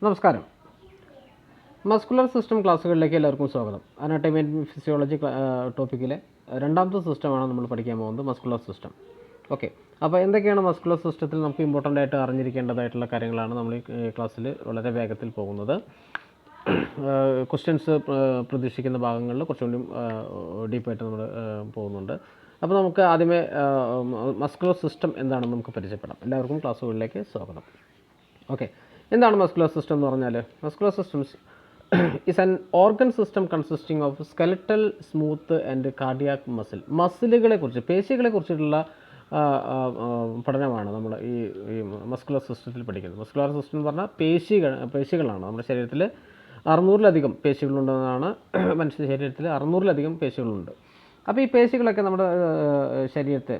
നമസ്കാരം. Muscular system ക്ലാസ്സുകളിലേക്ക് എല്ലാവർക്കും സ്വാഗതം. അനാട്ടമി ആൻഡ് ഫിസിയോളജി ടോപ്പിക്കിലെ രണ്ടാമത്തെ സിസ്റ്റമാണ് നമ്മൾ പഠിക്കാൻ പോകുന്നത്, മസ്കുലർ സിസ്റ്റം. ഓക്കെ, അപ്പോൾ എന്തൊക്കെയാണ് മസ്കുലർ സിസ്റ്റത്തിൽ നമുക്ക് ഇമ്പോർട്ടൻ്റ് ആയിട്ട് അറിഞ്ഞിരിക്കേണ്ടതായിട്ടുള്ള കാര്യങ്ങളാണ് നമ്മൾ ഈ ക്ലാസ്സിൽ വളരെ വേഗത്തിൽ പോകുന്നത്. ക്വസ്റ്റ്യൻസ് പ്രതീക്ഷിക്കുന്ന ഭാഗങ്ങളിൽ കുറച്ചുകൂടി ഡീപ്പായിട്ട് നമ്മൾ പോകുന്നുണ്ട്. അപ്പോൾ നമുക്ക് ആദ്യമേ മസ്കുലർ സിസ്റ്റം എന്താണെന്ന് നമുക്ക് പരിചയപ്പെടാം. എല്ലാവർക്കും ക്ലാസ്സുകളിലേക്ക് സ്വാഗതം. ഓക്കെ, എന്താണ് മസ്കുലർ സിസ്റ്റം എന്ന് പറഞ്ഞാൽ? Muscular systems is an organ system consisting of skeletal, smooth and cardiac muscle. മസിലുകളെ കുറിച്ച്, പേശികളെ കുറിച്ചിട്ടുള്ള പഠനമാണ് നമ്മൾ ഈ മസ്കുലർ സിസ്റ്റത്തിൽ പഠിക്കുന്നത്. മസ്കുലർ സിസ്റ്റം എന്ന് പറഞ്ഞാൽ പേശികളാണ്. നമ്മുടെ ശരീരത്തിൽ 600-ലധികം പേശികളുണ്ടെന്നാണ്. മനുഷ്യ ശരീരത്തിൽ 600-ലധികം പേശികളുണ്ട്. അപ്പോൾ ഈ പേശികളൊക്കെ നമ്മുടെ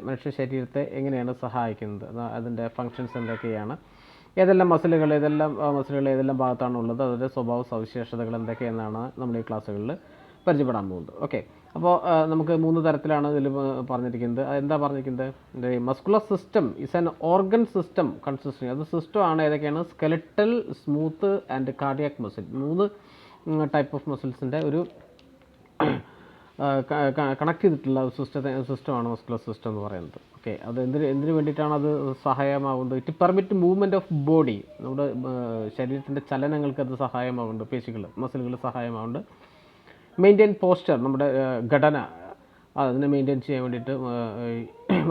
മനുഷ്യ ശരീരത്തെ എങ്ങനെയാണ് സഹായിക്കുന്നത്, അതിൻ്റെ ഫങ്ഷൻസ് എന്തൊക്കെയാണ്, ഏതെല്ലാം മസിലുകൾ ഏതെല്ലാം ഭാഗത്താണുള്ളത്, അതിൻ്റെ സ്വഭാവ സവിശേഷതകൾ എന്തൊക്കെയെന്നാണ് നമ്മൾ ഈ ക്ലാസ്സുകളിൽ പരിചയപ്പെടാൻ പോകുന്നത്. ഓക്കെ, അപ്പോൾ നമുക്ക് 3 തരത്തിലാണ് ഇതിൽ പറഞ്ഞിരിക്കുന്നത്. എന്താ പറഞ്ഞിരിക്കുന്നത്? Muscular system is an organ system consisting, അത് സിസ്റ്റമാണ്. ഏതൊക്കെയാണ്? Skeletal, smooth and cardiac muscle. 3 type of മസിൽസിൻ്റെ ഒരു കണക്ട് ചെയ്തിട്ടുള്ള സിസ്റ്റമാണ് മസ്കുലർ സിസ്റ്റം എന്ന് പറയുന്നത്. ഓക്കെ, അത് എന്തിനു വേണ്ടിയിട്ടാണ് അത് സഹായമാകുന്നത്? It permit movement of body, നമ്മുടെ ശരീരത്തിൻ്റെ ചലനങ്ങൾക്ക് അത് സഹായമാകുന്നുണ്ട്. മസിലുകൾ സഹായമാകുന്നുണ്ട്. മെയിൻറ്റെയിൻ പോസ്ചർ, നമ്മുടെ ഘടന അതിനെ മെയിൻറ്റെയിൻ ചെയ്യാൻ വേണ്ടിയിട്ട്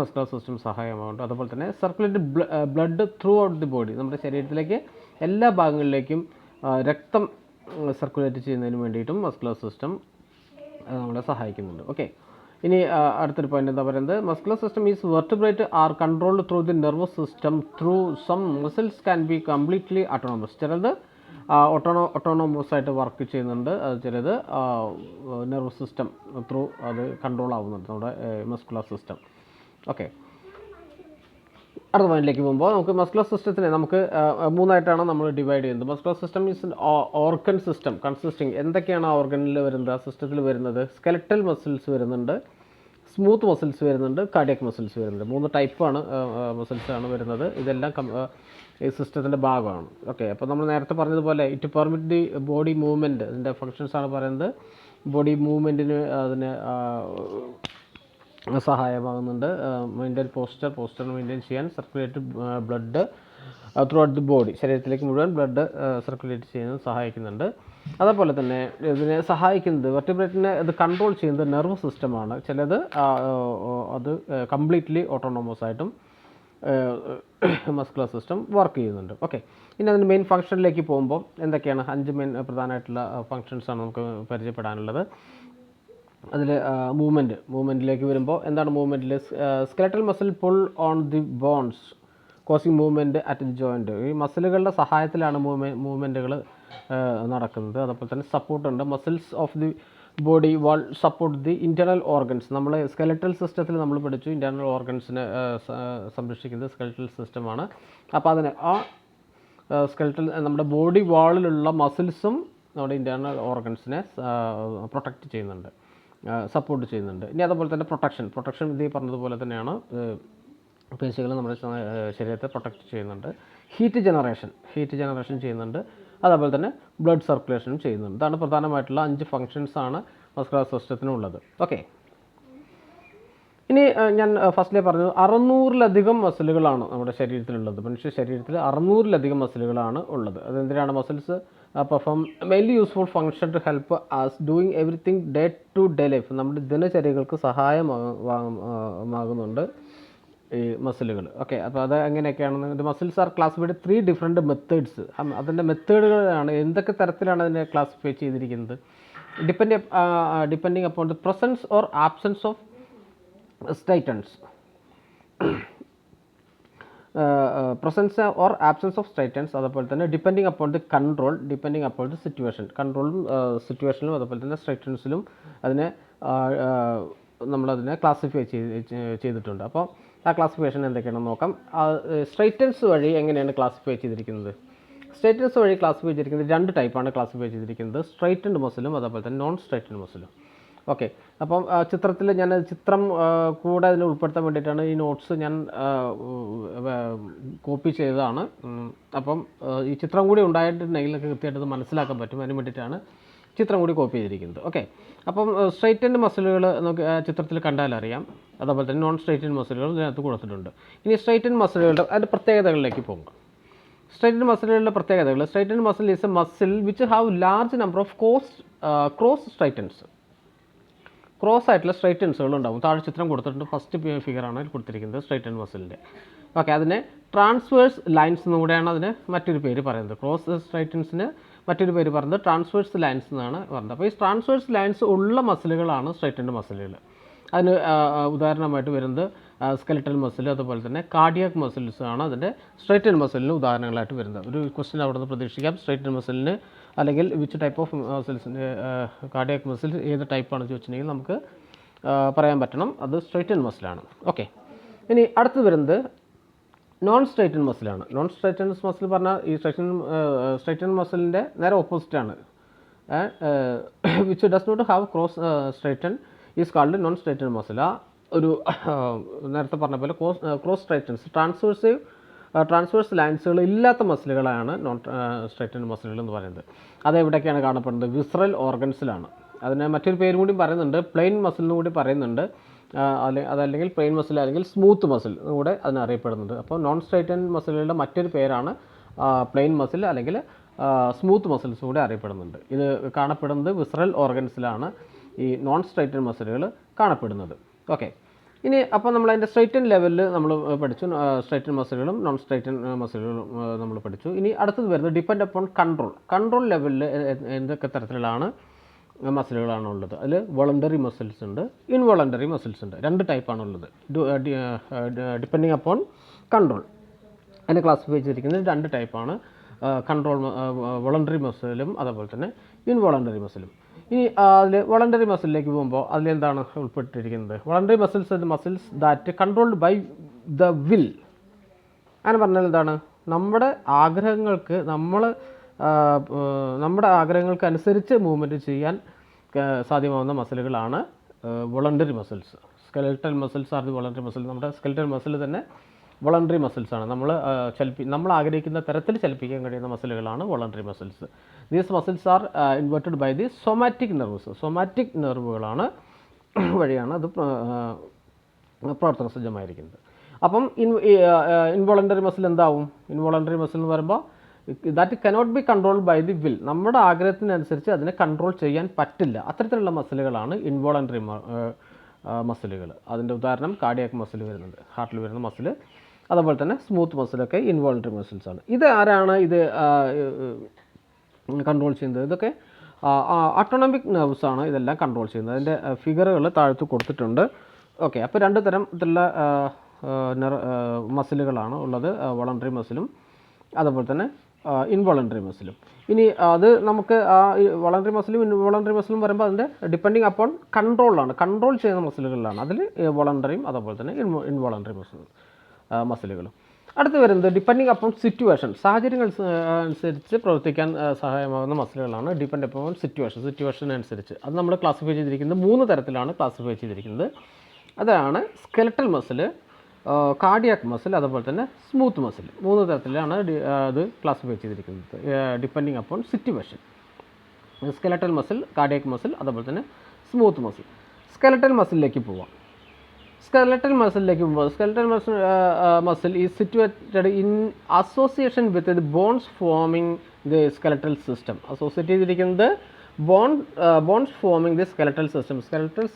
മസ്കുലർ സിസ്റ്റം സഹായമാകുന്നുണ്ട്. അതുപോലെ തന്നെ circulate blood through out the body, നമ്മുടെ ശരീരത്തിലേക്ക് എല്ലാ ഭാഗങ്ങളിലേക്കും രക്തം സർക്കുലേറ്റ് ചെയ്യുന്നതിന് വേണ്ടിയിട്ടും മസ്കുലർ സിസ്റ്റം നമ്മളെ സഹായിക്കുന്നുണ്ട്. ഓക്കെ, ഇനി അടുത്തൊരു പോയിന്റ് എന്താ പറയുന്നത്? Muscular system is vertebrate are controlled through the nervous system through some muscles can be completely autonomous. ചിലത് ഓട്ടോണമസ് ആയിട്ട് വർക്ക് ചെയ്യുന്നുണ്ട്, ചിലത് നെർവസ് സിസ്റ്റം ത്രൂ അത് കൺട്രോൾ ആവുന്നുണ്ട്, നമ്മുടെ മസ്കുലർ സിസ്റ്റം. ഓക്കെ, അടുത്ത പോയിന്റിലേക്ക് പോകുമ്പോൾ നമുക്ക് മസ്കുലർ സിസ്റ്റത്തിനെ നമുക്ക് 3ആയിട്ടാണ് നമ്മൾ ഡിവൈഡ് ചെയ്യുന്നത്. Muscular system is organ system consisting, എന്തൊക്കെയാണ് ആ ഓർഗനിൽ വരുന്നത്, ആ സിസ്റ്റത്തിൽ വരുന്നത്? സ്കെലറ്റൽ മസിൽസ് വരുന്നുണ്ട്, സ്മൂത്ത് മസിൽസ് വരുന്നുണ്ട്, കാർഡിയക് മസിൽസ് വരുന്നുണ്ട്. 3 ടൈപ്പാണ് മസിൽസാണ് വരുന്നത്. ഇതെല്ലാം ഈ സിസ്റ്റത്തിൻ്റെ ഭാഗമാണ്. ഓക്കെ, അപ്പോൾ നമ്മൾ നേരത്തെ പറഞ്ഞതുപോലെ it permit the body movement, അതിൻ്റെ ഫങ്ഷൻസാണ് പറയുന്നത്. ബോഡി മൂവ്മെൻറ്റിന് അതിന് സഹായമാകുന്നുണ്ട്. മെയിൻറ്റെയിൻ പോസ്റ്റർ മെയിൻറ്റെയിൻ ചെയ്യാൻ, circulate blood through out the body, ശരീരത്തിലേക്ക് മുഴുവൻ ബ്ലഡ് സർക്കുലേറ്റ് ചെയ്യുന്നത് സഹായിക്കുന്നുണ്ട്. അതുപോലെ തന്നെ ഇതിനെ സഹായിക്കുന്നത്, വെർട്ടിബ്രേറ്റിനെ ഇത് കൺട്രോൾ ചെയ്യുന്നത് നെർവ് സിസ്റ്റമാണ്. ചിലത് അത് കംപ്ലീറ്റ്ലി ഓട്ടോണോമസ് ആയിട്ടും മസ്കുലർ സിസ്റ്റം വർക്ക് ചെയ്യുന്നുണ്ട്. ഓക്കെ, ഇനി അതിൻ്റെ മെയിൻ ഫങ്ഷനിലേക്ക് പോകുമ്പോൾ എന്തൊക്കെയാണ്? 5 മെയിൻ പ്രധാനമായിട്ടുള്ള ഫങ്ഷൻസാണ് നമുക്ക് പരിചയപ്പെടാനുള്ളത്. അതിൽ മൂവ്മെൻറ്റിലേക്ക് വരുമ്പോൾ എന്താണ് മൂവ്മെൻറ്റിൽ? Skeletal muscle pull on the bones causing movement at the joint. ഈ മസിലുകളുടെ സഹായത്തിലാണ് മൂവ്മെൻറ്റുകൾ നടക്കുന്നത്. അതുപോലെ തന്നെ സപ്പോർട്ടുണ്ട്. Muscles of the body wall support the internal organs. നമ്മൾ സ്കെലറ്റൽ സിസ്റ്റത്തിൽ നമ്മൾ പഠിച്ചു, ഇൻറ്റേർണൽ ഓർഗൻസിനെ സംരക്ഷിക്കുന്നത് സ്കെലറ്റൽ സിസ്റ്റമാണ്. അപ്പോൾ അതിന് ആ സ്കെലറ്റൽ നമ്മുടെ ബോഡി വാളിലുള്ള മസിൽസും നമ്മുടെ ഇൻറ്റേർണൽ ഓർഗൻസിനെ പ്രൊട്ടക്റ്റ് ചെയ്യുന്നുണ്ട്, സപ്പോർട്ട് ചെയ്യുന്നുണ്ട്. ഇനി അതുപോലെ തന്നെ പ്രൊട്ടക്ഷൻ ഇത് പറഞ്ഞതുപോലെ തന്നെയാണ്. പേശികൾ നമ്മുടെ ശരീരത്തെ പ്രൊട്ടക്റ്റ് ചെയ്യുന്നുണ്ട്. ഹീറ്റ് ജനറേഷൻ ചെയ്യുന്നുണ്ട്. അതുപോലെ തന്നെ ബ്ലഡ് സർക്കുലേഷനും ചെയ്യുന്നുണ്ട്. ഇതാണ് പ്രധാനമായിട്ടുള്ള 5 ഫങ്ഷൻസാണ് മസ്കുലർ സിസ്റ്റത്തിനുള്ളത്. ഓക്കെ, ഇനി ഞാൻ ഫസ്റ്റിലേ പറഞ്ഞു 600-ലധികം മസിലുകളാണ് നമ്മുടെ ശരീരത്തിലുള്ളത്. മനുഷ്യ ശരീരത്തിൽ 600-ലധികം മസിലുകളാണ് ഉള്ളത്. അതെന്തിനാണ്? Muscles perform mainly useful function to help us doing everything day to day life. നമ്മുടെ ദിനചര്യകൾക്ക് സഹായമാകുന്നുണ്ട് ഈ മസിലുകൾ. ഓക്കെ, അപ്പോൾ അത് എങ്ങനെയൊക്കെയാണെന്ന്, muscles are classified 3 different methods. അതിൻ്റെ മെത്തേഡുകളാണ്, എന്തൊക്കെ തരത്തിലാണ് അതിനെ ക്ലാസിഫൈ ചെയ്തിരിക്കുന്നത്? Depending upon the presence or absence of striations, presence or absence of striations. അതുപോലെ തന്നെ depending upon the control, depending upon the കൺട്രോളും സിറ്റുവേഷനിലും അതുപോലെ തന്നെ സ്ട്രൈറ്റൻസിലും അതിനെ നമ്മളതിനെ ക്ലാസിഫൈ ചെയ്തിട്ടുണ്ട്. അപ്പോൾ ആ ക്ലാസിഫിക്കേഷൻ എന്തൊക്കെയാണെന്ന് നോക്കാം. സ്ട്രൈറ്റൻസ് വഴി എങ്ങനെയാണ് ക്ലാസിഫൈ ചെയ്തിരിക്കുന്നത്? സ്ട്രൈറ്റൻസ് വഴി ക്ലാസിഫൈ ചെയ്തിരിക്കുന്നത് 2 ടൈപ്പാണ് ക്ലാസിഫൈ ചെയ്തിരിക്കുന്നത്. സ്ട്രൈറ്റൻഡ് മസിലും അതുപോലെ തന്നെ നോൺ സ്ട്രൈറ്റൻഡ് മസിലും. ഓക്കെ. അപ്പം ചിത്രത്തിൽ ഞാൻ ചിത്രം കൂടെ അതിൽ ഉൾപ്പെടുത്താൻ വേണ്ടിയിട്ടാണ് ഈ നോട്ട്സ് ഞാൻ കോപ്പി ചെയ്തതാണ്. അപ്പം ഈ ചിത്രം കൂടി ഉണ്ടായിട്ടുണ്ടെങ്കിൽ കൃത്യമായിട്ട് അത് മനസ്സിലാക്കാൻ പറ്റും. അതിന് വേണ്ടിയിട്ടാണ് ചിത്രം കൂടി കോപ്പി ചെയ്തിരിക്കുന്നത്. ഓക്കെ. അപ്പം സ്ട്രൈറ്റൻഡ് മസിലുകൾ നമുക്ക് ചിത്രത്തിൽ കണ്ടാലറിയാം. അതുപോലെ തന്നെ നോൺ സ്ട്രൈറ്റൻഡ് മസിലുകൾ ഇതിനകത്ത് കൊടുത്തിട്ടുണ്ട്. ഇനി സ്ട്രൈറ്റൻഡ് മസിലുകളുടെ അതിൻ്റെ പ്രത്യേകതകളിലേക്ക് പോകും. സ്ട്രൈറ്റൻഡ് മസിലുകളുടെ പ്രത്യേകതകൾ: striated muscle is a muscle which have large number of cross striations. Cross ആയിട്ടുള്ള സ്ട്രൈറ്റൻസുകൾ ഉണ്ടാവും. താഴെ ചിത്രം കൊടുത്തിട്ടുണ്ട്. ഫസ്റ്റ് ഫിഗറാണ് കൊടുത്തിരിക്കുന്നത് സ്ട്രൈറ്റൻഡ് മസിലിൻ്റെ. ഓക്കെ. അതിനെ ട്രാൻസ്വേഴ്സ് ലൈൻസ് എന്നുകൂടെയാണ് അതിന് മറ്റൊരു പേര് പറയുന്നത്. ക്രോസ് സ്ട്രൈറ്റൻസിന് മറ്റൊരു പേര് പറയുന്നത് ട്രാൻസ്വേഴ്സ് ലൈൻസ് എന്നാണ് പറയുന്നത്. അപ്പോൾ ഈ ട്രാൻസ്വേഴ്സ് ലൈൻസ് ഉള്ള മസിലുകളാണ് സ്ട്രൈറ്റൻഡ് മസിലുകൾ. അതിന് ഉദാഹരണമായിട്ട് വരുന്നത് സ്കെലറ്റൽ മസിൽ, അതുപോലെ തന്നെ കാർഡിയാക് മസിൽസ് ആണ് അതിൻ്റെ സ്ട്രൈറ്റൻഡ് മസിലിന് ഉദാഹരണങ്ങളായിട്ട് വരുന്നത്. ഒരു ക്വസ്റ്റ്യൻ അവിടെ നിന്ന് പ്രതീക്ഷിക്കാം. സ്ട്രൈറ്റൻഡ് മസിലിന് അല്ലെങ്കിൽ വിച്ച് ടൈപ്പ് ഓഫ് മസിൽസിൻ്റെ കാർഡിയാക് മസിൽ ഏത് ടൈപ്പാണെന്ന് ചോദിച്ചിട്ടുണ്ടെങ്കിൽ നമുക്ക് പറയാൻ പറ്റണം അത് സ്ട്രൈറ്റൻഡ് മസിലാണ്. ഓക്കെ. ഇനി അടുത്ത് വരുന്നത് നോൺ സ്ട്രൈറ്റൻഡ് മസിലാണ്. നോൺ സ്ട്രൈറ്റൻഡ് മസിൽ പറഞ്ഞാൽ ഈ സ്ട്രൈറ്റൻഡ് മസിലിൻ്റെ നേരെ ഓപ്പോസിറ്റാണ്. Which does not have cross striation is called non striated muscle. ആ ഒരു നേരത്തെ പറഞ്ഞ പോലെ ക്രോസ് സ്ട്രൈറ്റൻസ് ട്രാൻസ്വേഴ്സ് ലൈൻസുകൾ ഇല്ലാത്ത മസിലുകളാണ് നോൺ സ്ട്രൈറ്റൻഡ് മസിലുകൾ എന്ന് പറയുന്നത്. അതെവിടെയൊക്കെയാണ് കാണപ്പെടുന്നത്? വിസ്റൽ ഓർഗൻസിലാണ്. അതിന് മറ്റൊരു പേര് കൂടി പറയുന്നുണ്ട്, പ്ലെയിൻ മസിൽ എന്ന് കൂടി പറയുന്നുണ്ട്. അതല്ലെങ്കിൽ പ്ലെയിൻ മസിൽ അല്ലെങ്കിൽ സ്മൂത്ത് മസിൽ കൂടെ അതിനറിയപ്പെടുന്നുണ്ട്. അപ്പോൾ നോൺ സ്ട്രൈറ്റൻഡ് മസിലുകളുടെ മറ്റൊരു പേരാണ് പ്ലെയിൻ മസിൽ അല്ലെങ്കിൽ സ്മൂത്ത് മസിൽസ് കൂടെ അറിയപ്പെടുന്നുണ്ട്. ഇത് കാണപ്പെടുന്നത് വിസ്റൽ ഓർഗൻസിലാണ് ഈ നോൺ സ്ട്രൈറ്റൻഡ് മസിലുകൾ കാണപ്പെടുന്നത്. ഓക്കെ. ഇനി അപ്പോൾ നമ്മൾ അതിൻ്റെ സ്ട്രൈറ്റൻ ലെവലിൽ നമ്മൾ പഠിച്ചു. സ്ട്രൈറ്റൻ മസിലുകളും നോൺ സ്ട്രൈറ്റൻ മസിലുകളും നമ്മൾ പഠിച്ചു. ഇനി അടുത്തത് വരുന്നത് ഡിപ്പെൻഡ് അപ്പോൺ കൺട്രോൾ ലെവലിൽ എന്തൊക്കെ തരത്തിലാണ് മസിലുകളാണ് ഉള്ളത്. അതിൽ വോളണ്ടറി മസിൽസ് ഉണ്ട്, ഇൻവോളണ്ടറി മസിൽസ് ഉണ്ട്. രണ്ട് ടൈപ്പാണുള്ളത്. ഡിപ്പെൻഡിങ് അപ്പോൺ കൺട്രോൾ അതിനെ ക്ലാസിഫൈ ചെയ്തിരിക്കുന്നത് രണ്ട് ടൈപ്പാണ്. കൺട്രോൾ വോളണ്ടറി മസിലും അതുപോലെ തന്നെ ഇൻവോളണ്ടറി മസിലും. ഇനി അതിൽ വോളണ്ടറി മസിലിലേക്ക് പോകുമ്പോൾ അതിലെന്താണ് ഉൾപ്പെട്ടിരിക്കുന്നത്? Voluntary muscles that controlled by the will. അങ്ങനെ പറഞ്ഞാൽ എന്താണ്? നമ്മുടെ ആഗ്രഹങ്ങൾക്ക് അനുസരിച്ച് മൂവ്മെൻറ്റ് ചെയ്യാൻ സാധ്യമാവുന്ന മസിലുകളാണ് voluntary muscles. Skeletal muscles are the voluntary muscle. നമ്മുടെ സ്കെലറ്റൽ മസിൽ തന്നെ വോളണ്ടറി മസിൽസാണ്. നമ്മൾ ആഗ്രഹിക്കുന്ന തരത്തിൽ ചലിപ്പിക്കാൻ കഴിയുന്ന മസിലുകളാണ് voluntary muscles. These muscles are inverted by the somatic nerves. Somatic നെർവുകളാണ് വഴിയാണ് അത് പ്രവർത്തന സജ്ജമായിരിക്കുന്നത്. അപ്പം ഇൻവോളണ്ടറി മസിൽ എന്താവും? ഇൻവോളണ്ടറി മസിൽ എന്ന് പറയുമ്പോൾ that cannot be controlled by the will. നമ്മുടെ ആഗ്രഹത്തിനനുസരിച്ച് അതിനെ കൺട്രോൾ ചെയ്യാൻ പറ്റില്ല. അത്തരത്തിലുള്ള മസിലുകളാണ് ഇൻവോളണ്ടറി മസിലുകൾ. അതിൻ്റെ ഉദാഹരണം കാർഡിയാക് മസിൽ വരുന്നുണ്ട്, ഹാർട്ടിൽ വരുന്ന മസിൽ. അതുപോലെ തന്നെ സ്മൂത്ത് മസിലൊക്കെ ഇൻവോളണ്ടറി മസിൽസാണ്. ഇത് ആരാണ് ഇത് കൺട്രോൾ ചെയ്യുന്നത്? ഇതൊക്കെ ഓട്ടോണമിക് നെർവ്സ് ആണ് ഇതെല്ലാം കൺട്രോൾ ചെയ്യുന്നത്. അതിൻ്റെ ഫിഗറുകൾ താഴത്ത് കൊടുത്തിട്ടുണ്ട്. ഓക്കെ. അപ്പോൾ രണ്ട് തരത്തിലുള്ള മസിലുകളാണ് ഉള്ളത്, വോളണ്ടറി മസിലും അതുപോലെ തന്നെ ഇൻവോളണ്ടറി മസിലും. ഇനി അത് നമുക്ക് വോളണ്ടറി മസിലും ഇൻവോളണ്ടറി മസിലും വരുമ്പോൾ അതിൻ്റെ ഡിപ്പെൻഡിങ് അപ്പോൺ കൺട്രോൾ ചെയ്യുന്ന മസിലുകളിലാണ്. അതിൽ വോളണ്ടറിയും അതുപോലെ തന്നെ ഇൻവോളണ്ടറി മസിലുകളും. അടുത്ത് വരുന്നത് ഡിപ്പെൻഡിങ് അപ്പോൺ സിറ്റുവേഷൻ. സാഹചര്യങ്ങൾ അനുസരിച്ച് പ്രവർത്തിക്കാൻ സഹായമാകുന്ന മസിലുകളാണ് ഡിപ്പെൻഡ് അപ്പോൺ സിറ്റുവേഷൻ അനുസരിച്ച്. അത് നമ്മൾ ക്ലാസിഫൈ ചെയ്തിരിക്കുന്നത് 3 തരത്തിലാണ് ക്ലാസിഫൈ ചെയ്തിരിക്കുന്നത്. അതാണ് സ്കെലറ്റൽ മസിൽ, കാർഡിയാക് മസിൽ, അതുപോലെ തന്നെ സ്മൂത്ത് മസിൽ. 3 തരത്തിലാണ് അത് ക്ലാസിഫൈ ചെയ്തിരിക്കുന്നത് depending upon situation. Skeletal muscle, cardiac muscle, അതുപോലെ തന്നെ സ്മൂത്ത് മസിൽ. സ്കെലറ്റൽ മസിലിലേക്ക് പോവാം. Skeletal muscle is situated in association with the bones forming the skeletal system. Associate ചെയ്തിരിക്കുന്നത് ബോൺസ് ഫോമിങ് ദി സ്കെലറ്റൽ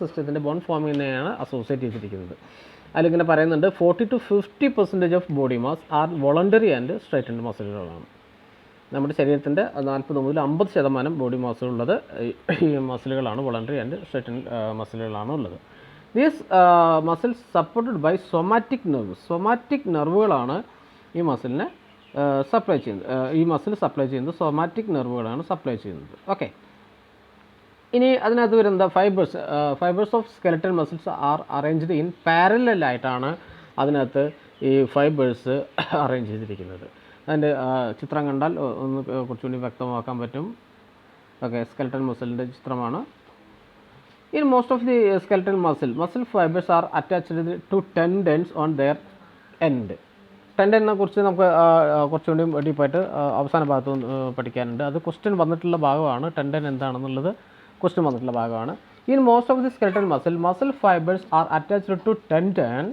സിസ്റ്റത്തിൻ്റെ bone ഫോമിങ്ങിനെയാണ് അസോസിയേറ്റ് ചെയ്തിരിക്കുന്നത്. അതിലിങ്ങനെ പറയുന്നുണ്ട് 40 to 50% of body mass are voluntary and striated മസിലുകളാണ്. നമ്മുടെ ശരീരത്തിൻ്റെ 40 മുതൽ 50% ബോഡി മാസ് ഉള്ളത് ഈ മസിലുകളാണ്, വോളണ്ടറി ആൻഡ് സ്ട്രൈറ്റൻഡ് മസിലുകളാണ് ഉള്ളത്. These muscles supported by somatic നെർവുകളാണ് ഈ മസിലിനെ സപ്ലൈ ചെയ്യുന്നത്. ഈ മസിൽ സപ്ലൈ ചെയ്യുന്നത് സൊമാറ്റിക് നെർവുകളാണ് സപ്ലൈ ചെയ്യുന്നത്. ഓക്കെ. ഇനി അതിനകത്ത് വരുന്ന fibres of skeletal muscles are arranged in parallel ആയിട്ടാണ് അതിനകത്ത് ഈ ഫൈബേഴ്സ് അറേഞ്ച് ചെയ്തിരിക്കുന്നത്. അതിൻ്റെ ചിത്രം കണ്ടാൽ ഒന്ന് കുറച്ചുകൂടി വ്യക്തമാക്കാൻ പറ്റും. ഓക്കെ. സ്കെലറ്റൽ മസിലിൻ്റെ ചിത്രമാണ്. In most of the skeletal muscle fibers are attached to tendons on their end. ടെൻഡനെ കുറിച്ച് നമുക്ക് കുറച്ചുകൂടി ഡീപ്പായിട്ട് അവസാന ഭാഗത്ത് പഠിക്കാനുണ്ട്. അത് ക്വസ്റ്റ്യൻ വന്നിട്ടുള്ള ഭാഗമാണ്. ടെൻഡൻ എന്താണെന്നുള്ളത് ക്വസ്റ്റ്യൻ വന്നിട്ടുള്ള ഭാഗമാണ്. In most of the skeletal muscle fibres are attached to tendon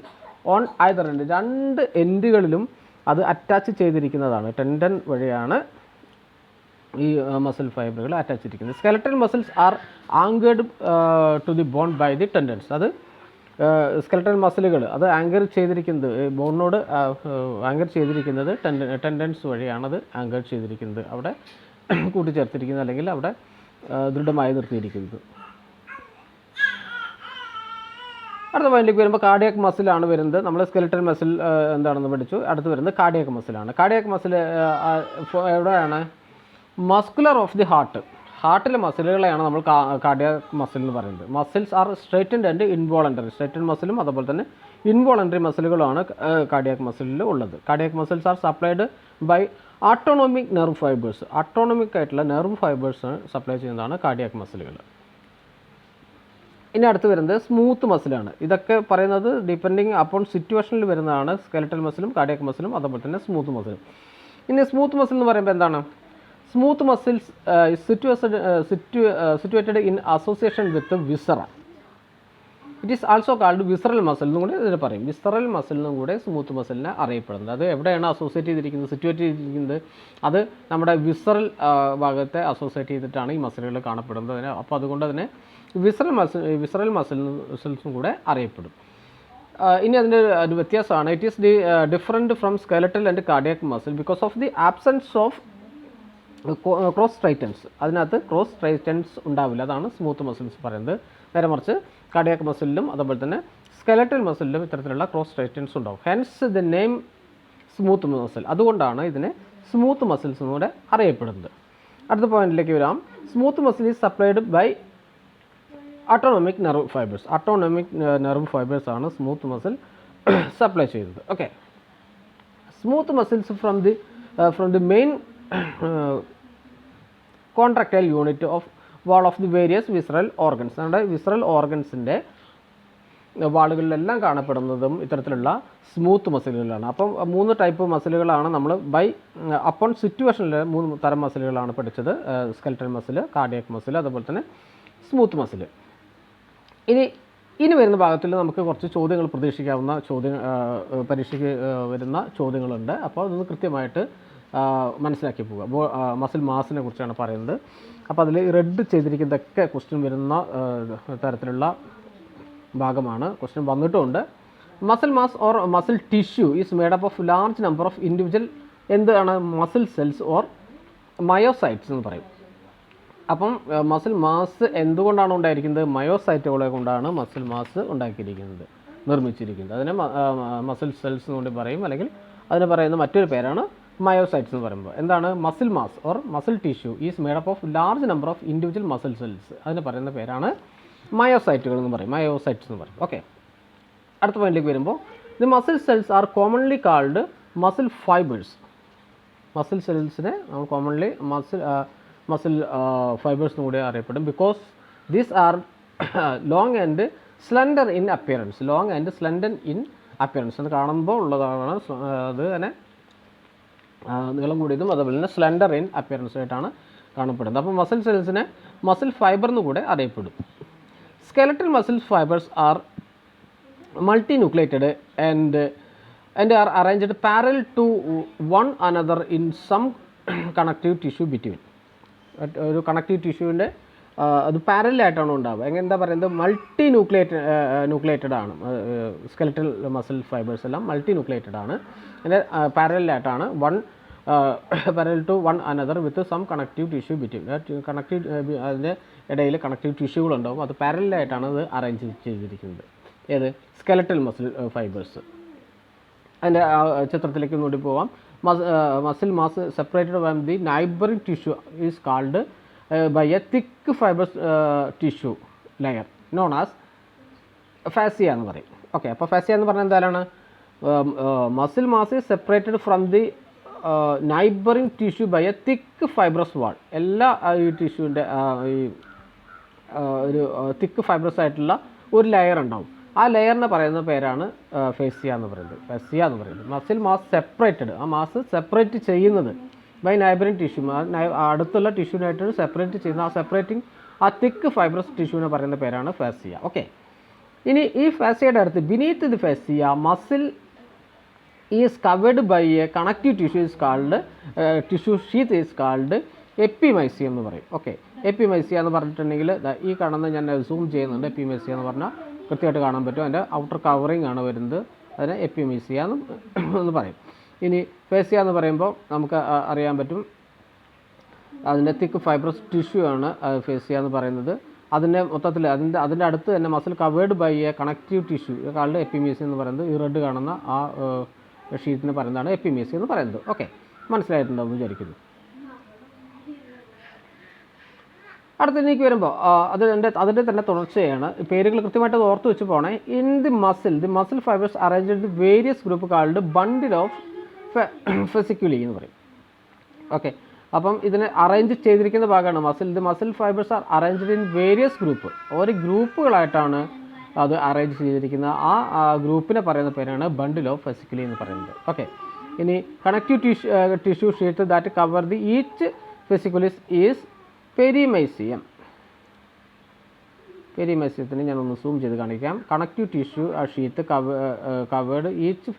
on either end. രണ്ട് എൻഡുകളിലും അത് അറ്റാച്ച് ചെയ്തിരിക്കുന്നതാണ്. ടെൻഡൻ വഴിയാണ് ഈ മസിൽ ഫൈബറുകൾ അറ്റാച്ച് ചെയ്തിരിക്കുന്നത്. Skeletal muscles are anchored to the bone by the tendons. അത് സ്കെലറ്റൽ മസിലുകൾ അത് ആങ്കർ ചെയ്തിരിക്കുന്നത് ബോണിനോട് ആങ്കർ ചെയ്തിരിക്കുന്നത് ടെൻഡൻസ് വഴിയാണ്. അത് ആങ്കർ ചെയ്തിരിക്കുന്നത്, അവിടെ കൂട്ടിച്ചേർത്തിരിക്കുന്നത്, അല്ലെങ്കിൽ അവിടെ ദൃഢമായി നിർത്തിയിരിക്കുന്നത്. അടുത്ത പോയിന്റിലേക്ക് വരുമ്പോൾ കാർഡിയാക് മസിലാണ് വരുന്നത്. നമ്മൾ സ്കെലറ്റൽ മസിൽ എന്താണെന്ന് പഠിച്ചു. അടുത്ത് വരുന്നത് കാർഡിയാക് മസിലാണ്. കാർഡിയാക് മസിൽ എവിടെയാണ്? മസ്കുലർ ഓഫ് ദി ഹാർട്ടിലെ മസിലുകളെയാണ് നമ്മൾ കാർഡിയാക് മസിൽ എന്ന് പറയുന്നത്. Muscles are striated and involuntary. Striated മസിലും അതുപോലെ തന്നെ ഇൻവോളണ്ടറി മസിലുകളാണ് കാർഡിയാക് മസിലിൽ ഉള്ളത്. Cardiac muscles are supplied by autonomic nerve fibres. Autonomic ആയിട്ടുള്ള നെർവ് ഫൈബേഴ്സ് സപ്ലൈ ചെയ്യുന്നതാണ് കാർഡിയാക് മസിലുകൾ. ഇനി അടുത്ത് വരുന്നത് സ്മൂത്ത് മസിലാണ്. ഇതൊക്കെ പറയുന്നത് ഡിപ്പെൻഡിങ് അപ്പോൺ സിറ്റുവേഷനിൽ വരുന്നതാണ്. സ്കെലറ്റൽ മസിലും കാർഡിയാക് മസിലും അതുപോലെ തന്നെ സ്മൂത്ത് മസിലും. ഇനി സ്മൂത്ത് മസിൽ എന്ന് പറയുമ്പോൾ എന്താണ്? Smooth muscles situated in association with viscera. It is also called visceral muscle എന്നും കൂടെ ഇതിനെ പറയും. വിസറൽ മസിൽ എന്നും കൂടെ സ്മൂത്ത് മസിലിനെ അറിയപ്പെടുന്നത്. അത് എവിടെയാണ് അസോസിയേറ്റ് ചെയ്തിരിക്കുന്നത്, സിറ്റുവേറ്റ് ചെയ്തിരിക്കുന്നത്? അത് നമ്മുടെ വിസറൽ ഭാഗത്തെ അസോസിയേറ്റ് ചെയ്തിട്ടാണ് ഈ മസിലുകൾ കാണപ്പെടുന്നത്. അപ്പോൾ അതുകൊണ്ട് തന്നെ വിസറൽ മസിൽസും കൂടെ അറിയപ്പെടും. ഇനി അതിൻ്റെ ഒരു വ്യത്യാസമാണ്. It is different from skeletal and cardiac muscle because of the absence of cross striations. അതിനകത്ത് ക്രോസ് സ്ട്രൈറ്റൻസ് ഉണ്ടാവില്ല. അതാണ് സ്മൂത്ത് മസിൽസ് പറയുന്നത്. നേരെ മറിച്ച് കാർഡിയാക് മസിലിലും അതുപോലെ തന്നെ സ്കെലറ്റൽ മസിലിലും ഇത്തരത്തിലുള്ള ക്രോസ് സ്ട്രൈറ്റൻസ് ഉണ്ടാവും. Hence the name smooth muscle. അതുകൊണ്ടാണ് ഇതിനെ സ്മൂത്ത് മസിൽസ് എന്നൂടെ അറിയപ്പെടുന്നത്. അടുത്ത പോയിന്റിലേക്ക് വരാം. Smooth muscle is supplied by autonomic nerve fibres. Autonomic nerve fibres ആണ് സ്മൂത്ത് മസിൽ സപ്ലൈ ചെയ്യുന്നത്. Okay, smooth muscles from the main contractile unit of wall of the various visceral organs. നമ്മുടെ visceral ഓർഗൻസിൻ്റെ വാളുകളിലെല്ലാം കാണപ്പെടുന്നതും ഇത്തരത്തിലുള്ള സ്മൂത്ത് മസിലുകളാണ്. അപ്പം 3 type മസിലുകളാണ് നമ്മൾ upon സിറ്റുവേഷനിൽ 3 തരം മസിലുകളാണ് പഠിച്ചത്. സ്കെലറ്റൽ മസിൽ, കാർഡിയാക് മസിൽ, അതുപോലെ തന്നെ സ്മൂത്ത് മസിൽ. ഇനി വരുന്ന ഭാഗത്തിൽ നമുക്ക് കുറച്ച് ചോദ്യങ്ങൾ പ്രതീക്ഷിക്കാവുന്ന പരീക്ഷയ്ക്ക് വരുന്ന ചോദ്യങ്ങളുണ്ട്. അപ്പോൾ അതൊന്ന് കൃത്യമായിട്ട് മനസ്സിലാക്കി പോവുക. മസിൽ മാസിനെ കുറിച്ചാണ് പറയുന്നത്. അപ്പോൾ അതിൽ റെഡ് ചെയ്തിരിക്കുന്നതൊക്കെ ക്വസ്റ്റ്യൻ വരുന്ന തരത്തിലുള്ള ഭാഗമാണ്. ക്വസ്റ്റ്യൻ വന്നിട്ടുമുണ്ട്. Muscle mass or muscle tissue is made up of large number of individual എന്താണ് മസിൽ സെൽസ് ഓർ മയോസൈറ്റ്സ് എന്ന് പറയും. അപ്പം മസിൽ മാസ് എന്തുകൊണ്ടാണ് ഉണ്ടായിരിക്കുന്നത്? മയോസൈറ്റുകളെ കൊണ്ടാണ് മസിൽ മാസ് ഉണ്ടാക്കിയിരിക്കുന്നത്, നിർമ്മിച്ചിരിക്കുന്നത്. അതിനെ മസിൽ സെൽസ് എന്നുകൊണ്ട് പറയും, അല്ലെങ്കിൽ അതിന് പറയുന്ന മറ്റൊരു പേരാണ് മയോസൈറ്റ്സ് എന്ന് പറയുമ്പോൾ. എന്താണ് muscle mass or muscle tissue is made up of large number of individual muscle cells. അതിന് പറയുന്ന പേരാണ് മയോസൈറ്റുകൾ എന്ന് പറയും, മയോസൈറ്റ്സ് എന്ന് പറയും. ഓക്കെ, അടുത്ത പോയിന്റിലേക്ക് വരുമ്പോൾ the muscle cells are commonly called muscle fibres. Muscle സെൽസിനെ നമ്മൾ കോമൺലി മസിൽ ഫൈബേഴ്സ് എന്ന് കൂടി അറിയപ്പെടും. Because these are long and slender in appearance. Long and slender in appearance എന്ന് കാണുമ്പോൾ ഉള്ളതാണ്. അത് തന്നെ നീളം കൂടിയതും അതുപോലെ തന്നെ സ്ലെൻഡർ ഇൻ അപ്പിയറൻസ് ആയിട്ടാണ് കാണപ്പെടുന്നത്. അപ്പോൾ മസിൽ സെൽസിനെ മസിൽ ഫൈബർ എന്ന് കൂടെ അറിയപ്പെടും. Skeletal muscle fibres are multi nucleated and are arranged parallel to one another in some connective tissue between. ഒരു കണക്റ്റീവ് ടിഷ്യൂവിൻ്റെ അത് പാരലായിട്ടാണ് ഉണ്ടാവുക. എന്താ പറയുന്നത്? മൾട്ടി ന്യൂക്ലിയേറ്റഡ് ആണ്. സ്കെലറ്റൽ മസിൽ ഫൈബേഴ്സ് എല്ലാം മൾട്ടി ന്യൂക്ലിയേറ്റഡ് ആണ്. അതിൻ്റെ പാരലായിട്ടാണ് parallel to one another with some connective tissue between. അതിൻ്റെ ഇടയിൽ കണക്റ്റീവ് ടിഷ്യൂകളുണ്ടാവും. അത് പാരലായിട്ടാണ് അത് അറേഞ്ച് ചെയ്തിരിക്കുന്നത്. ഏത്? Skeletal muscle fibres. അതിൻ്റെ ചിത്രത്തിലേക്ക് കൂടി പോവാം. Muscle mass separated from the neighbouring tissue is called by a thick fibres tissue layer known as fascia എന്ന് പറയും. ഓക്കെ, അപ്പോൾ ഫാസിയ എന്ന് പറഞ്ഞാൽ എന്താണ്? Muscle mass is separated from the neighbouring tissue by a thick fibrous wall. എല്ലാ ഈ ടിഷ്യൂവിൻ്റെ ഈ ഒരു തിക്ക് ഫൈബ്രസ് ആയിട്ടുള്ള ഒരു ലെയർ ഉണ്ടാവും. ആ ലെയറിനെ പറയുന്ന പേരാണ് ഫേസിയ എന്ന് പറയുന്നത്. ഫേസിയ എന്ന് പറയുന്നത് മസിൽ മാസ് സെപ്പറേറ്റഡ്, ആ മാസ് സെപ്പറേറ്റ് ചെയ്യുന്നത് ബൈ നൈബറിങ് ടിഷ്യൂ, അടുത്തുള്ള ടിഷ്യൂനായിട്ട് സെപ്പറേറ്റ് ചെയ്യുന്ന ആ സെപ്പറേറ്റിംഗ് ആ തിക്ക് ഫൈബ്രസ് ടിഷ്യൂവിനെ പറയുന്ന പേരാണ് ഫേസിയ. ഓക്കെ, ഇനി ഈ ഫേസിയയുടെ അടുത്ത് beneath the fascia muscle is covered by a connective tissue is called tissue sheath is called epimysia എന്ന് പറയും. ഓക്കെ, എപ്പിമൈസിയ എന്ന് പറഞ്ഞിട്ടുണ്ടെങ്കിൽ ഈ കാണുന്ന ഞാൻ സൂം ചെയ്യുന്നുണ്ട്. എപ്പിമൈസിയ എന്ന് പറഞ്ഞാൽ കൃത്യമായിട്ട് കാണാൻ പറ്റും. അതിൻ്റെ ഔട്ടർ കവറിങ് ആണ് വരുന്നത്, അതിനെ എപ്പിമൈസിയ എന്ന് പറയും. ഇനി ഫേസിയ എന്ന് പറയുമ്പോൾ നമുക്ക് അറിയാൻ പറ്റും അതിൻ്റെ തിക്ക് ഫൈബ്രസ് ടിഷ്യൂ ആണ് ഫേസിയ എന്ന് പറയുന്നത്. അതിൻ്റെ മൊത്തത്തിൽ അതിൻ്റെ അടുത്ത് തന്നെ muscle covered by a connective tissue called epimysia എന്ന് പറയുന്നത്. ഈ റെഡ് കാണുന്ന ആ ഷീറ്റിന് പറയുന്നതാണ് എപ്പിമീസിയ എന്ന് പറയുന്നത്. ഓക്കെ, മനസ്സിലായിട്ടുണ്ടാവും വിചാരിക്കുന്നു. അടുത്തതിലേക്ക് വരുമ്പോൾ അതിൻ്റെ തന്നെ തുടർച്ചയാണ്. പേരുകൾ കൃത്യമായിട്ട് ഓർത്ത് വെച്ച് പോകണേ. In the muscle fibres arrange the various group called bundle of fasciculi എന്ന് പറയും. ഓക്കെ, അപ്പം ഇതിനെ അറേഞ്ച് ചെയ്തിരിക്കുന്ന ഭാഗമാണ് muscle fibres are arranged in various group. ഓരോ ഗ്രൂപ്പുകളായിട്ടാണ് അത് അറേഞ്ച് ചെയ്തിരിക്കുന്നത്. ആ ഗ്രൂപ്പിനെ പറയുന്ന പേരാണ് ബണ്ടിൽ ഓഫ് ഫെസിക്കുലി എന്ന് പറയുന്നത്. ഓക്കെ, ഇനി connective tissue sheet that cover the each fasciculus is perimysium. പെരിമൈസിയത്തിന് ഞാനൊന്ന് സൂം ചെയ്ത് കാണിക്കാം. Connective tissue sheet covered each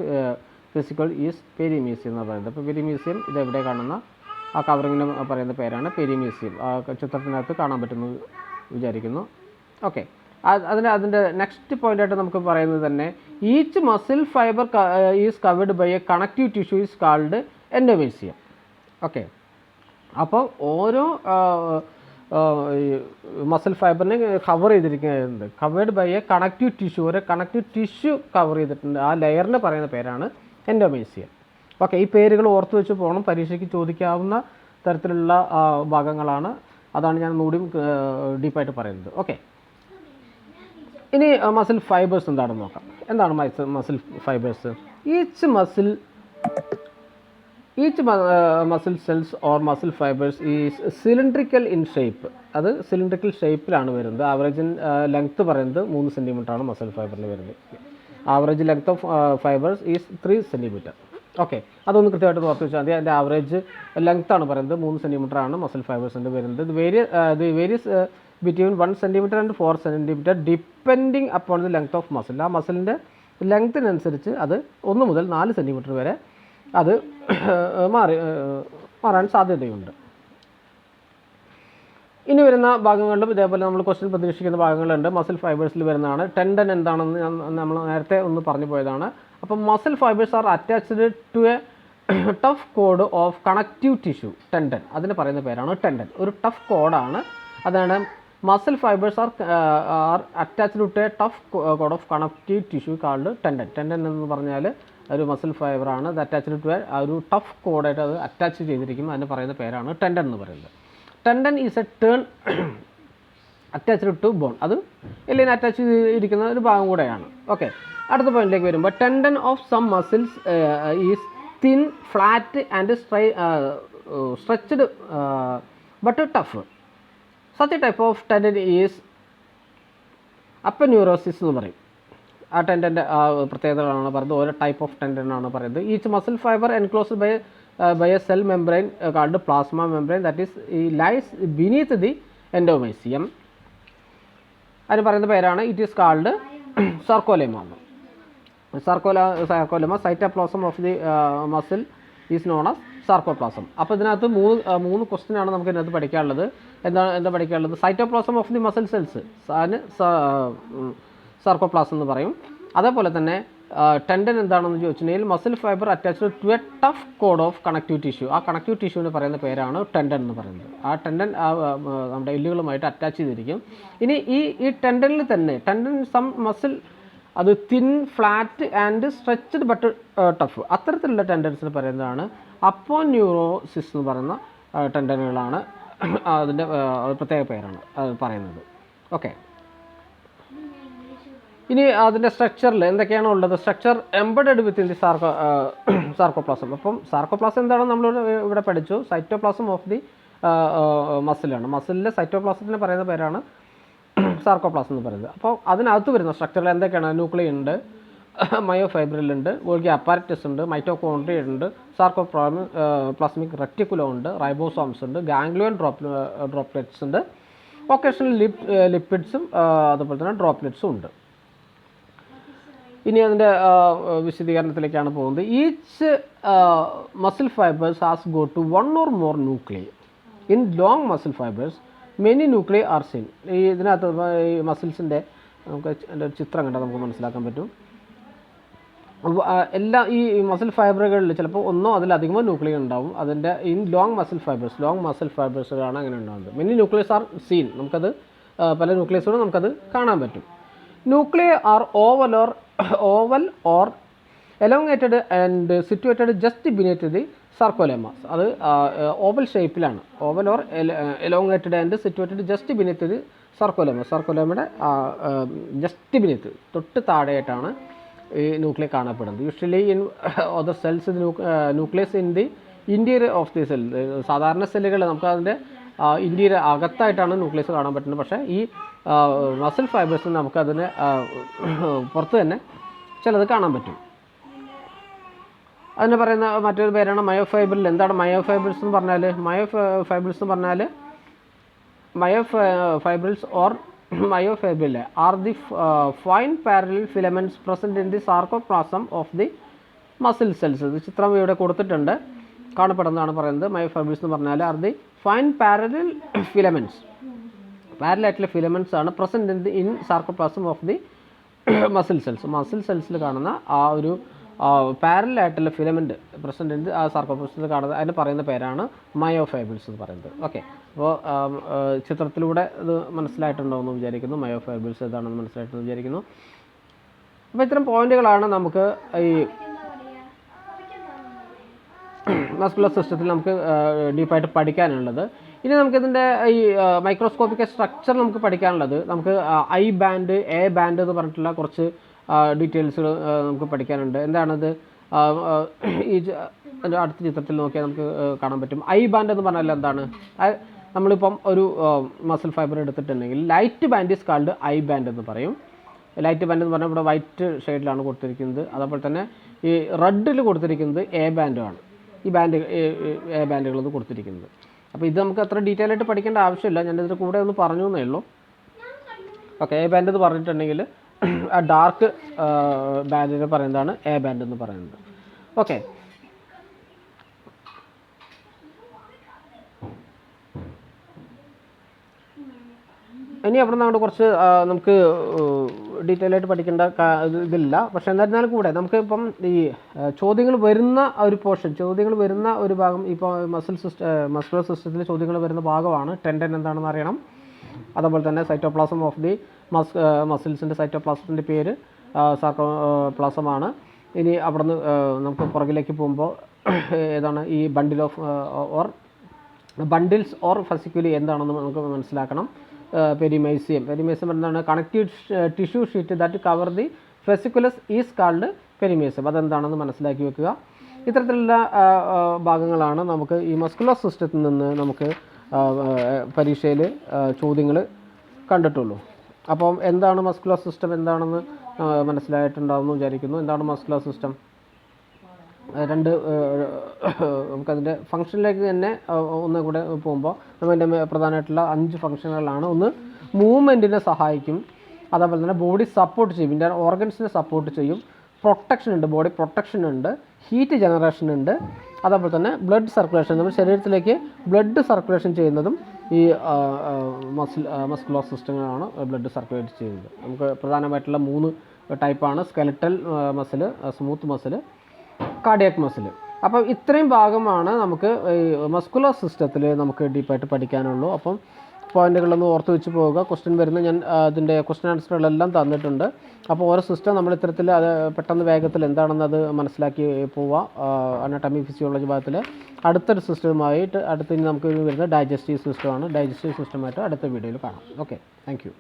fascicle is perimysium എന്ന് പറയുന്നത്. അപ്പോൾ പെരിമീസിയം ഇതെവിടെ കാണുന്ന ആ കവറിങ്ങിന് പറയുന്ന പേരാണ് പെരിമീസിയം. ആ ചിത്രത്തിനകത്ത് കാണാൻ പറ്റുന്നു വിചാരിക്കുന്നു. ഓക്കെ, അതിൻ്റെ നെക്സ്റ്റ് പോയിൻ്റായിട്ട് നമുക്ക് പറയുന്നത് തന്നെ each muscle fibre is covered by a connective tissue is called endomysium. Okay, അപ്പോൾ ഓരോ മസിൽ ഫൈബറിനെ കവർ ചെയ്തിരിക്കുന്നത് covered by a connective tissue, ഒരു കണക്റ്റീവ് ടിഷ്യൂ കവർ ചെയ്തിട്ടുണ്ട്. ആ ലെയറിനെ പറയുന്ന പേരാണ് എൻഡോമീസിയം. ഓക്കെ, ഈ പേരുകൾ ഓർത്ത് വെച്ച് പോകണം. പരീക്ഷയ്ക്ക് ചോദിക്കാവുന്ന തരത്തിലുള്ള ഭാഗങ്ങളാണ്. അതാണ് ഞാൻ ഒന്നുകൂടിയും ഡീപ്പായിട്ട് പറയുന്നത്. ഓക്കെ, ഇനി മസിൽ ഫൈബേഴ്സ് എന്താണെന്ന് നോക്കാം. എന്താണ് muscle fibres? Each muscle cells or muscle fibres is cylindrical in shape. അത് സിലിണ്ട്രിക്കൽ ഷേപ്പിലാണ് വരുന്നത്. ആവറേജ് ലെങ്ത്ത് പറയുന്നത് 3 സെൻറ്റിമീറ്ററാണ് മസിൽ ഫൈബറിന് വരുന്നത്. Average length of fibres is 3 centimetre. Okay, അതൊന്ന് കൃത്യമായിട്ട് ഓർത്ത് വെച്ചാൽ മതി. അതിൻ്റെ ആവറേജ് ലെങ്ത്താണ് പറയുന്നത് 3 സെൻറ്റിമീറ്ററാണ് മസിൽ ഫൈബേഴ്സിൻ്റെ വരുന്നത്. ഇത് various between 1 centimetre and 4 centimetre depending upon the length of muscle. ആ മസിലിൻ്റെ ലെങ്ത്തിനനുസരിച്ച് അത് 1 മുതൽ 4 സെൻറ്റിമീറ്റർ വരെ അത് മാറാൻ സാധ്യതയുണ്ട്. ഇനി വരുന്ന ഭാഗങ്ങളിലും ഇതേപോലെ നമ്മൾ ക്വസ്റ്റ്യൻ പ്രതീക്ഷിക്കുന്ന ഭാഗങ്ങളുണ്ട്. മസിൽ ഫൈബേഴ്സിൽ വരുന്നതാണ്. ടെൻഡൻ എന്താണെന്ന് നമ്മൾ നേരത്തെ ഒന്ന് പറഞ്ഞു പോയതാണ്. അപ്പം muscle fibres are attached to a tough cord of connective tissue. Tendon, അതിന് പറയുന്ന പേരാണ് ടെൻഡൻ. ഒരു ടഫ് കോഡാണ്. അതാണ് muscle fibres are attached to a tough cord of connective tissue called tendon. Tendon എന്ന് പറഞ്ഞാൽ ഒരു മസിൽ ഫൈബറാണ്. അത് അറ്റാച്ച്ഡ് ടു ഒരു ടഫ് കോഡായിട്ട് അത് അറ്റാച്ച് ചെയ്തിരിക്കും. അതിന് പറയുന്ന പേരാണ് ടെൻഡൻ എന്ന് പറയുന്നത്. Tendon is a turn attached to bone. അത് എല്ലിന് അറ്റാച്ച് ചെയ്തിരിക്കുന്ന ഒരു ഭാഗം കൂടെയാണ്. ഓക്കെ, അടുത്ത പോയിന്റിലേക്ക് വരുമ്പോൾ tendon of some muscles is thin, flat and stretched but tough. Such a type of tendon is aponeurosis എന്ന് പറയും. ആ ടെൻഡൻ്റെ പ്രത്യേകതകളാണ് പറയുന്നത്. ഓരോ ടൈപ്പ് ഓഫ് ടെൻഡനാണ് പറയുന്നത്. Each muscle fibre enclosed by a cell membrane called plasma membrane that is lies beneath the endomysium. അതിന് പറയുന്ന പേരാണ് it is called sarcolemma. Sarcolemma cytoplasm of the muscle is known as sarcoplasm. അപ്പോൾ ഇതിനകത്ത് മൂന്ന് ക്വസ്റ്റ്യനാണ് നമുക്ക് ഇതിനകത്ത് പഠിക്കാനുള്ളത്. എന്താ പഠിക്കാനുള്ളത്? Cytoplasm of the muscle cells, അതിന് സാർക്കോപ്ലാസം എന്ന് പറയും. അതേപോലെ തന്നെ ടെൻഡൻ എന്താണെന്ന് ചോദിച്ചിട്ടുണ്ടെങ്കിൽ muscle fibre attached to a tough cord of connective tissue. ആ കണക്റ്റീവ് ടിഷ്യൂവിന് പറയുന്ന പേരാണ് ടെൻഡൻ എന്ന് പറയുന്നത്. ആ ടെൻഡൻ നമ്മുടെ എല്ലുകളുമായിട്ട് അറ്റാച്ച് ചെയ്തിരിക്കും. ഇനി ഈ ടെൻഡനിൽ തന്നെ സം മസിൽ അത് thin, flat and stretched but tough, അത്തരത്തിലുള്ള ടെൻഡൻസിന് പറയുന്നതാണ് അപ്പോന്യൂറോസിസ് എന്ന് പറയുന്ന ടെൻഡനുകളാണ്. അതിൻ്റെ പ്രത്യേക പേരാണ് അത് പറയുന്നത്. ഓക്കെ, ഇനി അതിൻ്റെ സ്ട്രക്ചറിൽ എന്തൊക്കെയാണ് ഉള്ളത്? Structure embedded within the sarcoplasm. അപ്പം സാർക്കോപ്ലാസം എന്താണെന്ന് നമ്മൾ ഇവിടെ പഠിച്ചു. സൈറ്റോപ്ലാസം ഓഫ് ദി മസിലാണ്. മസിലിലെ സൈറ്റോപ്ലാസത്തിന് പറയുന്ന പേരാണ് സാർക്കോപ്ലാസം എന്ന് പറയുന്നത്. അപ്പോൾ അതിനകത്ത് വരുന്ന സ്ട്രക്ചറിൽ എന്തൊക്കെയാണ്? ന്യൂക്ലിയ ഉണ്ട്, മയോഫൈബ്രിൽ ഉണ്ട്, ഗോൾഗി അപ്പാരറ്റസ് ഉണ്ട്, മൈറ്റോകോൺട്രിയ ഉണ്ട്, പ്ലാസ്മിക് റെറ്റിക്കുലം ഉണ്ട്, റൈബോസോംസ് ഉണ്ട്, ഗാംഗ്ലിയോൺ ഡ്രോപ്ലെറ്റ്സ് ഉണ്ട്, ഒക്കേഷണൽ ലിപ്പിഡ്സും അതുപോലെ തന്നെ ഡ്രോപ്ലെറ്റ്സും ഉണ്ട്. ഇനി അതിൻ്റെ വിശദീകരണത്തിലേക്കാണ് പോകുന്നത്. Each muscle fibres has go to one or more nuclei. In long muscle fibres many nuclei are seen. ഈ ഇതിനകത്ത് ഈ മസിൽസിൻ്റെ നമുക്ക് എൻ്റെ ഒരു ചിത്രം കണ്ടാൽ നമുക്ക് മനസ്സിലാക്കാൻ പറ്റും. എല്ലാ ഈ മസിൽ ഫൈബറുകളിൽ ചിലപ്പോൾ ഒന്നോ അതിലധികമോ ന്യൂക്ലിയ ഉണ്ടാവും. അതിൻ്റെ ഇൻ ലോങ് മസിൽ ഫൈബേഴ്സിലാണ് അങ്ങനെ ഉണ്ടാകുന്നത്. Many nucleus are seen. നമുക്കത് പല ന്യൂക്ലിയസുകളും നമുക്കത് കാണാൻ പറ്റും. Nuclei are oval or elongated and situated just beneath the sarcolemma. അത് ഓവൽ ഷേപ്പിലാണ്. Oval or elongated and situated just beneath the sarcolemma. സർക്കോലെമയുടെ ജസ്റ്റ് ബിനീത്ത് തൊട്ട് താഴെയായിട്ടാണ് ഈ ന്യൂക്ലിയ കാണപ്പെടുന്നത്. Usually in other cells nucleus in the interior of the cell. സാധാരണ സെല്ലുകൾ നമുക്ക് അതിൻ്റെ ഇൻറ്റീരിയർ അകത്തായിട്ടാണ് ന്യൂക്ലിയസ് കാണാൻ പറ്റുന്നത്. പക്ഷേ ഈ മസിൽ ഫൈബേഴ്സിന് നമുക്കതിന് പുറത്ത് തന്നെ ചിലത് കാണാൻ പറ്റും. അതിന് പറയുന്ന മറ്റൊരു പേരാണ് മയോഫൈബറിൽ. എന്താണ് മയോഫൈബിൾസ് എന്ന് പറഞ്ഞാൽ? Myofibrils or myofibrillae are the fine parallel filaments present in the sarcoplasm of the muscle cells. ഇത് ചിത്രം ഇവിടെ കൊടുത്തിട്ടുണ്ട്, കാണപ്പെടുന്നതാണ് പറയുന്നത്. മയോഫൈബിൾസ് എന്ന് പറഞ്ഞാൽ are the fine parallel filaments, പാരലായിട്ടുള്ള ഫിലമെൻറ്റ്സ് ആണ് present in sarcoplasm of the muscle സെൽസിൽ കാണുന്ന ആ ഒരു പാരലായിട്ടുള്ള ഫിലമെൻറ്റ് പ്രസൻറ്റ് ആ സാർക്കോപ്ലാസത്തിൽ കാണുന്നത്. അതിന് പറയുന്ന പേരാണ് മയോഫൈബിൾസ് എന്ന് പറയുന്നത്. ഓക്കെ, അപ്പോൾ ചിത്രത്തിലൂടെ ഇത് മനസ്സിലായിട്ടുണ്ടോയെന്ന് വിചാരിക്കുന്നു. മയോഫൈബിൾസ് ഏതാണെന്ന് മനസ്സിലായിട്ടെന്ന് വിചാരിക്കുന്നു. അപ്പോൾ ഇത്തരം പോയിന്റുകളാണ് നമുക്ക് ഈ മസ്കുലർ സിസ്റ്റത്തിൽ നമുക്ക് ഡീപ്പായിട്ട് പഠിക്കാനുള്ളത്. ഇനി നമുക്കിതിൻ്റെ ഈ മൈക്രോസ്കോപ്പിക് സ്ട്രക്ചർ നമുക്ക് പഠിക്കാനുള്ളത്, നമുക്ക് ഐ ബാൻഡ്, എ ബാൻഡ് എന്ന് പറഞ്ഞിട്ടുള്ള കുറച്ച് ഡീറ്റെയിൽസുകൾ നമുക്ക് പഠിക്കാനുണ്ട്. എന്താണത്? ഈ അടുത്ത ചിത്രത്തിൽ നോക്കിയാൽ നമുക്ക് കാണാൻ പറ്റും. ഐ ബാൻഡ് എന്ന് പറഞ്ഞാൽ എന്താണ്? നമ്മളിപ്പം ഒരു മസിൽ ഫൈബർ എടുത്തിട്ടുണ്ടെങ്കിൽ light band is called I band എന്ന് പറയും. ലൈറ്റ് ബാൻഡ് എന്ന് പറഞ്ഞാൽ ഇവിടെ വൈറ്റ് ഷെയ്ഡിലാണ് കൊടുത്തിരിക്കുന്നത്. അതേപോലെ തന്നെ ഈ റെഡിൽ കൊടുത്തിരിക്കുന്നത് എ ബാൻഡുമാണ്. ഈ എ ബാൻഡുകളൊന്ന് കൊടുത്തിരിക്കുന്നത്. അപ്പോൾ ഇത് നമുക്ക് അത്ര ഡീറ്റെയിൽ ആയിട്ട് പഠിക്കേണ്ട ആവശ്യമില്ല, ഞാനിതിൻ്റെ കൂടെ ഒന്ന് പറഞ്ഞു എന്നേ ഉള്ളൂ. ഓക്കെ, എ ബാൻഡ് എന്ന് പറഞ്ഞിട്ടുണ്ടെങ്കിൽ ആ ഡാർക്ക് ബാൻഡിനെ പറയുന്നതാണ് എ ബാൻഡ് എന്ന് പറയുന്നത്. ഓക്കെ, ഇനി അവിടെ നിന്ന് അങ്ങോട്ട് കുറച്ച് നമുക്ക് ഡീറ്റെയിൽ ആയിട്ട് പഠിക്കേണ്ട ഇതില്ല. പക്ഷേ എന്നിരുന്നാലും കൂടെ നമുക്ക് ഇപ്പം ഈ ചോദ്യങ്ങൾ വരുന്ന ഒരു പോർഷൻ, ചോദ്യങ്ങൾ വരുന്ന ഒരു ഭാഗം, ഇപ്പോൾ മസ്കുലർ സിസ്റ്റത്തിൽ ചോദ്യങ്ങൾ വരുന്ന ഭാഗമാണ്. ടെൻഡൻ എന്താണെന്ന് അറിയണം. അതുപോലെ തന്നെ സൈറ്റോപ്ലാസം ഓഫ് ദി മസിൽസിൻ്റെ സൈറ്റോപ്ലാസത്തിൻ്റെ പേര് സാർക്കോപ്ലാസമാണ്. ഇനി അവിടെ നിന്ന് നമുക്ക് പുറകിലേക്ക് പോകുമ്പോൾ ഏതാണ് ഈ ബണ്ടിൽസ് ഓർ ഫസിക്കുലി എന്താണെന്ന് നമുക്ക് മനസ്സിലാക്കണം. പെരിമൈസിയം എന്താണ്? Connective tissue sheet that cover the fasciculus is called perimysium. അതെന്താണെന്ന് മനസ്സിലാക്കി വെക്കുക. ഇത്തരത്തിലുള്ള ഭാഗങ്ങളാണ് നമുക്ക് ഈ മസ്കുലർ സിസ്റ്റത്തിൽ നിന്ന് നമുക്ക് പരീക്ഷയിൽ ചോദ്യങ്ങൾ കണ്ടിട്ടുള്ളൂ. അപ്പം എന്താണ് മസ്കുലർ സിസ്റ്റം എന്താണെന്ന് മനസ്സിലായിട്ടുണ്ടാവുമെന്ന് വിചാരിക്കുന്നു. എന്താണ് മസ്കുലർ സിസ്റ്റം? നമുക്കതിൻ്റെ ഫംഗ്ഷനിലേക്ക് തന്നെ ഒന്നുകൂടെ പോകുമ്പോൾ നമ്മളതിൻ്റെ പ്രധാനമായിട്ടുള്ള 5 ഫംഗ്ഷനുകളാണ്. ഒന്ന്, മൂവ്മെൻറ്റിനെ സഹായിക്കും. അതേപോലെ തന്നെ ബോഡി സപ്പോർട്ട് ചെയ്യും, ഇതിൻ്റെ ഓർഗൻസിനെ സപ്പോർട്ട് ചെയ്യും. പ്രൊട്ടക്ഷൻ ഉണ്ട്, ബോഡി പ്രൊട്ടക്ഷൻ ഉണ്ട്. ഹീറ്റ് ജനറേഷൻ ഉണ്ട്. അതേപോലെ തന്നെ ബ്ലഡ് സർക്കുലേഷൻ, നമ്മുടെ ശരീരത്തിലേക്ക് ബ്ലഡ് സർക്കുലേഷൻ ചെയ്യുന്നതും ഈ മസ്കുലർ സിസ്റ്റങ്ങളാണ് ബ്ലഡ് സർക്കുലേറ്റ് ചെയ്യുന്നത്. നമുക്ക് പ്രധാനമായിട്ടുള്ള 3 ടൈപ്പാണ്: skeletal muscle, smooth muscle, cardiac muscle. അപ്പം ഇത്രയും ഭാഗമാണ് നമുക്ക് ഈ മസ്കുലർ സിസ്റ്റത്തിൽ നമുക്ക് ഡീപ്പായിട്ട് പഠിക്കാനുള്ളൂ. അപ്പം പോയിന്റുകളൊന്ന് ഓർത്ത് വെച്ച് പോവുക. ക്വസ്റ്റ്യൻ വരുന്ന ഞാൻ അതിൻ്റെ ക്വസ്റ്റ്യൻ ആൻസറുകളെല്ലാം തന്നിട്ടുണ്ട്. അപ്പോൾ ഓരോ സിസ്റ്റം നമ്മൾ ഇത്തരത്തിൽ അത് പെട്ടെന്ന് വേഗത്തിൽ എന്താണെന്ന് അത് മനസ്സിലാക്കി പോവുക. അനാട്ടമി ഫിസിയോളജി ഭാഗത്തിൽ അടുത്തൊരു സിസ്റ്റവുമായിട്ട് നമുക്ക് വരുന്ന ഡൈജസ്റ്റീവ് സിസ്റ്റമാണ്. ഡൈജസ്റ്റീവ് സിസ്റ്റമായിട്ട് അടുത്ത വീഡിയോയിൽ കാണാം. Okay, thank you.